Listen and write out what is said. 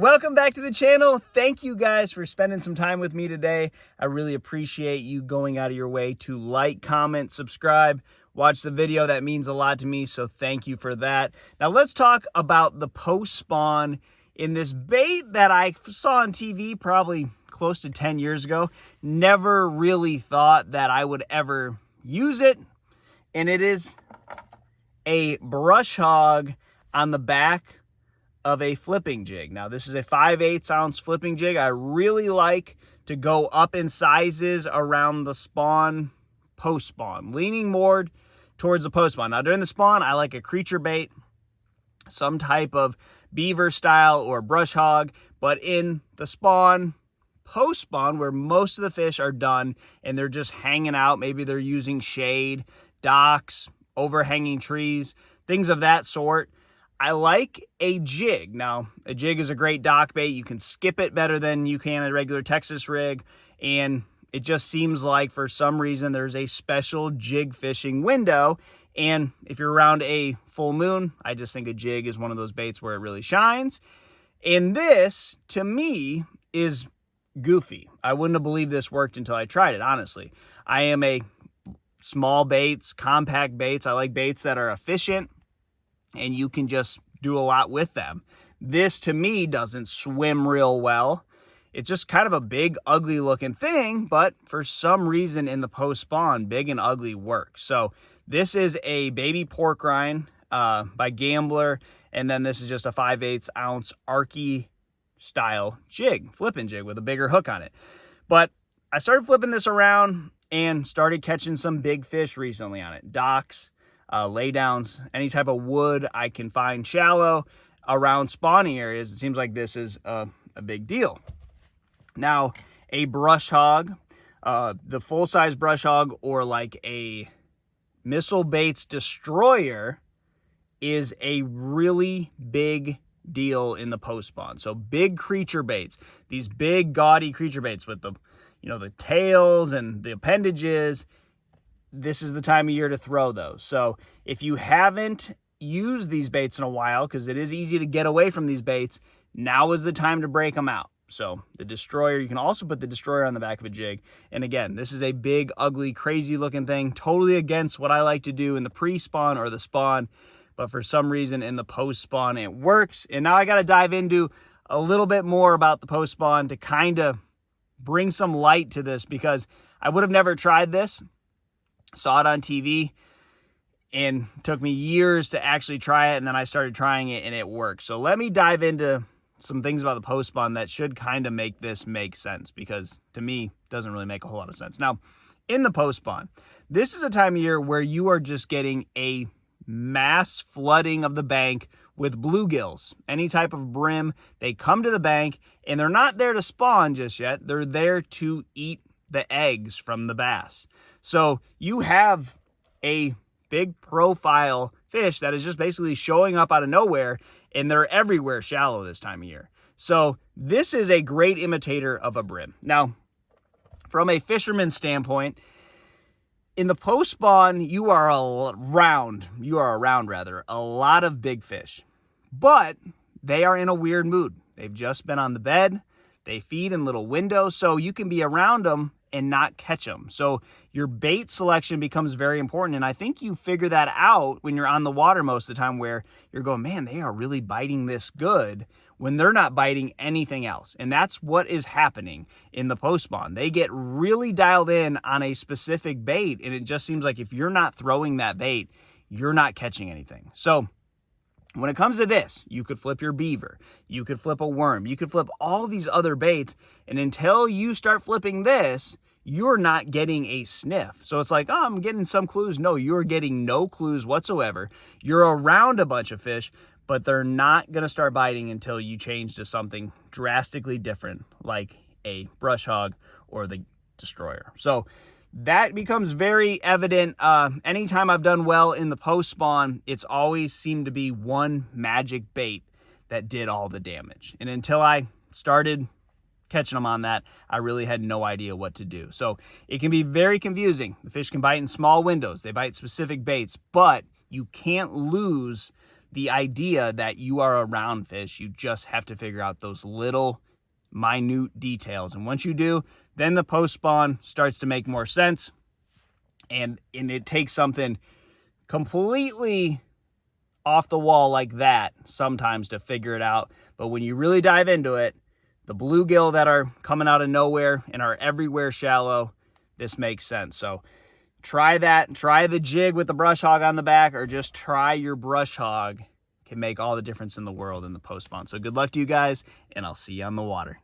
Welcome back to the channel. Thank you guys for spending some time with me today. I really appreciate you going out of your way to like, comment, subscribe, watch the video. That means a lot to me, so thank you for that. Now let's talk about the post-spawn in this bait that I saw on TV probably close to 10 years ago. Never really thought that I would ever use it, and it is a brush hog on the back of a flipping jig. Now this is a 5/8 ounce flipping jig. I really like to go up in sizes around the spawn, post spawn, leaning more towards the post spawn. Now during the spawn, I like a creature bait, some type of beaver style or brush hog, but in the spawn, post spawn, where most of the fish are done and they're just hanging out, maybe they're using shade, docks, overhanging trees, things of that sort, I like a jig. Now, a jig is a great dock bait. You can skip it better than you can a regular Texas rig, and it just seems like for some reason there's a special jig fishing window, and if you're around a full moon, I just think a jig is one of those baits where it really shines. And this, to me, is goofy. I wouldn't have believed this worked until I tried it, honestly. I am a small baits, compact baits. I like baits that are efficient, and you can just do a lot with them. This, to me, doesn't swim real well. It's just kind of a big, ugly looking thing, but for some reason in the post-spawn, big and ugly works. So this is a baby pork rind by Gambler, and then this is just a 5/8 ounce Arky style jig, flipping jig with a bigger hook on it. But I started flipping this around and started catching some big fish recently on it. Docks, laydowns, any type of wood I can find shallow around spawning areas. It seems like this is a big deal. Now, a brush hog, the full-size brush hog, or like a Missile Baits Destroyer, is a really big deal in the post-spawn. So big creature baits, these big gaudy creature baits with the, the tails and the appendages, this is the time of year to throw those. So if you haven't used these baits in a while, because it is easy to get away from these baits, now is the time to break them out. So the Destroyer, you can also put the Destroyer on the back of a jig. And again, this is a big, ugly, crazy looking thing, totally against what I like to do in the pre-spawn or the spawn. But for some reason in the post-spawn, it works. And now I got to dive into a little bit more about the post-spawn to kind of bring some light to this, because I would have never tried this. Saw it on TV, and took me years to actually try it, and then I started trying it, and it worked. So let me dive into some things about the post-spawn that should kind of make this make sense, because to me, it doesn't really make a whole lot of sense. Now, in the post-spawn, this is a time of year where you are just getting a mass flooding of the bank with bluegills, any type of brim. They come to the bank, and they're not there to spawn just yet. They're there to eat the eggs from the bass. So you have a big profile fish that is just basically showing up out of nowhere, and they're everywhere shallow this time of year. So this is a great imitator of a brim. Now, from a fisherman's standpoint, in the post-spawn, you are around a lot of big fish, but they are in a weird mood. They've just been on the bed. They feed in little windows, so you can be around them and not catch them. So your bait selection becomes very important. And I think you figure that out when you're on the water most of the time, where you're going, man, they are really biting this good, when they're not biting anything else. And that's what is happening in the post-spawn. They get really dialed in on a specific bait, and it just seems like if you're not throwing that bait, you're not catching anything. So when it comes to this, you could flip your beaver, you could flip a worm, you could flip all these other baits, and until you start flipping this, you're not getting a sniff. So it's like, oh, I'm getting some clues. No, you're getting no clues whatsoever. You're around a bunch of fish, but they're not going to start biting until you change to something drastically different, like a brush hog or the Destroyer. So that becomes very evident. Anytime I've done well in the post-spawn, it's always seemed to be one magic bait that did all the damage. And until I started catching them on that, I really had no idea what to do. So it can be very confusing. The fish can bite in small windows. They bite specific baits, but you can't lose the idea that you are a round fish. You just have to figure out those little minute details. And once you do, then the post spawn starts to make more sense. And it takes something completely off the wall like that sometimes to figure it out. But when you really dive into it, the bluegill that are coming out of nowhere and are everywhere shallow, this makes sense. So try that. Try the jig with the brush hog on the back, or just try your brush hog. Can make all the difference in the world in the post spawn. So good luck to you guys, and I'll see you on the water.